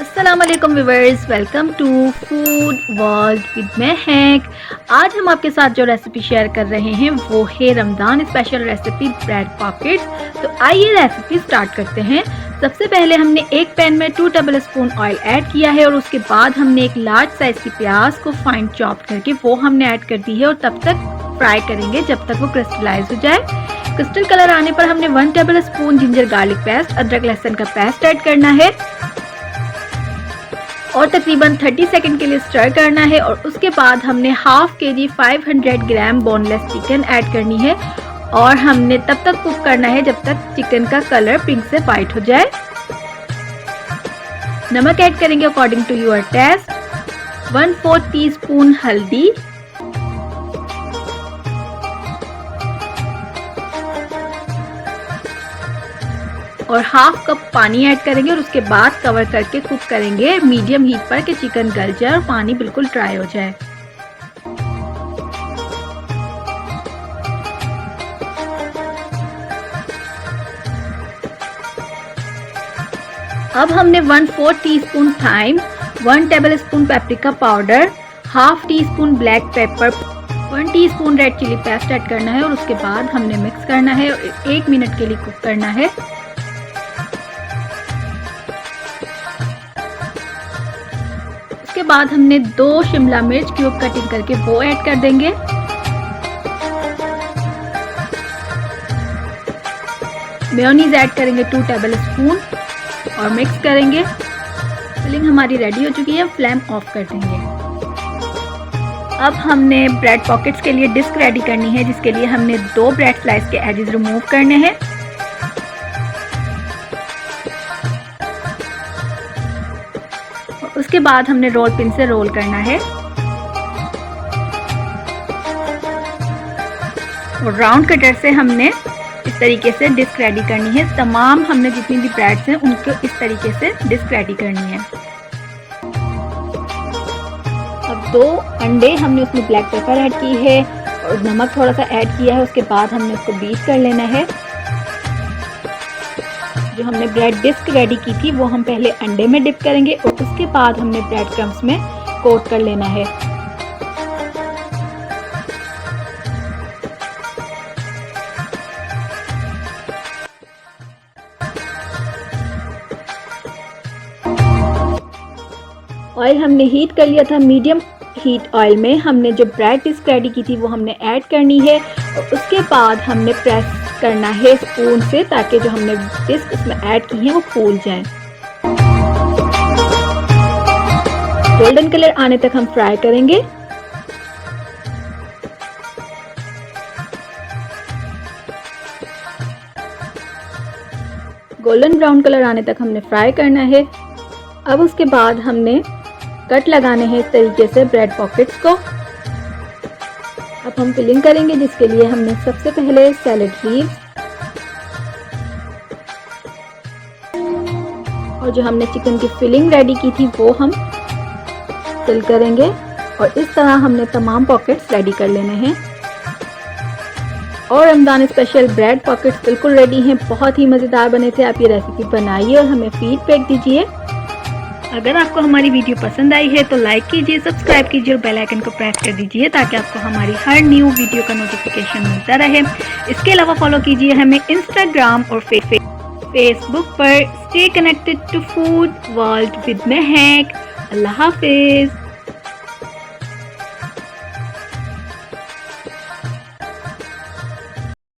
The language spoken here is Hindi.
अस्सलामुअलैकुम viewers, welcome to Food World with Mahak. आज हम आपके साथ जो रेसिपी शेयर कर रहे हैं वो है Ramzan special recipe bread pockets. तो आइए रेसिपी स्टार्ट करते हैं। सबसे पहले हमने एक पैन में 2 टेबल स्पून ऑयल ऐड किया है और उसके बाद हमने एक लार्ज साइज की प्याज को फाइन चॉप करके वो हमने ऐड कर दी है और तब तक फ्राई करेंगे जब तक वो क्रिस्टलाइज हो जाए। क्रिस्टल कलर आने पर हमने 1 table spoon ginger garlic paste, अदरक लहसुन का पेस्ट ऐड करना है और तकरीबन 30 सेकंड के लिए स्टर करना है। और उसके बाद हमने हाफ केजी 500 ग्राम बोनलेस चिकन ऐड करनी है और हमने तब तक कुक करना है जब तक चिकन का कलर पिंक से वाइट हो जाए। नमक ऐड करेंगे according to your taste, 1/4 teaspoon हल्दी, और हाफ कप पानी ऐड करेंगे और उसके बाद कवर करके कुक करेंगे मीडियम हीट पर कि चिकन गल जाए और पानी बिल्कुल ड्राई हो जाए। अब हमने 1/4 teaspoon thyme, 1 tablespoon paprika powder, half teaspoon black pepper, 1 teaspoon red chilli paste add करना है और उसके बाद हमने मिक्स करना है और 1 मिनट के लिए कुक करना है। उसके बाद हमने 2 शिमला मिर्च क्यूब कटिंग करके वो ऐड कर देंगे। मेयोनीज ऐड करेंगे 2 टेबल स्पून और मिक्स करेंगे। फिलिंग हमारी रेडी हो चुकी है, फ्लेम ऑफ कर देंगे। अब हमने ब्रेड पॉकेट्स के लिए डिस्क रेडी करनी है, जिसके लिए हमने 2 ब्रेड स्लाइस के एजेस रिमूव करने हैं। उसके बाद हमने रोल पिन से रोल करना है और राउंड कटर से हमने इस तरीके से डिस्क रेडी करनी है। तमाम हमने जितनी भी ब्रेड्स हैं उनको इस तरीके से डिस्क रेडी करनी है। अब 2 अंडे हमने उसमें ब्लैक पेपर ऐड की है और नमक थोड़ा सा ऐड किया है। उसके बाद हमने उसको बीट कर लेना है। जो हमने ब्रेड डिस्क रेडी की थी वो हम पहले अंडे में डिप करेंगे और उसके बाद हमने ब्रेड क्रम्स में कोट कर लेना है। ऑयल हमने हीट कर लिया था। मीडियम हीट ऑयल में हमने जो ब्रेड डिस्क रेडी की थी वो हमने ऐड करनी है और उसके बाद हमने प्रेस करना है स्पून से ताकि जो हमने डिस्क इसमें ऐड की है वो फूल जाए। गोल्डन कलर आने तक हम फ्राई करेंगे। गोल्डन ब्राउन कलर आने तक हमने फ्राई करना है। अब उसके बाद हमने कट लगाने हैं इस तरीके से ब्रेड पॉकेट्स को। अब हम फिलिंग करेंगे, जिसके लिए हमने सबसे पहले सैलेड लीव्स और जो हमने चिकन की फिलिंग रेडी की थी वो हम फिल करेंगे और इस तरह हमने तमाम पॉकेट्स रेडी कर लेने हैं। और रमज़ान स्पेशल ब्रेड पॉकेट्स बिल्कुल रेडी हैं। बहुत ही मज़ेदार बने थे। आप ये रेसिपी बनाइए और हमें फीडबैक दीजिए। अगर आपको हमारी वीडियो पसंद आई है तो लाइक कीजिए, सब्सक्राइब कीजिए और बेल आइकन को प्रेस कर दीजिए ताकि आपको हमारी हर न्यू वीडियो का नोटिफिकेशन मिलता रहे। इसके अलावा फॉलो कीजिए हमें इंस्टाग्राम और फेसबुक पर। Stay connected to Food World with Mahak. अल्लाह हाफिज।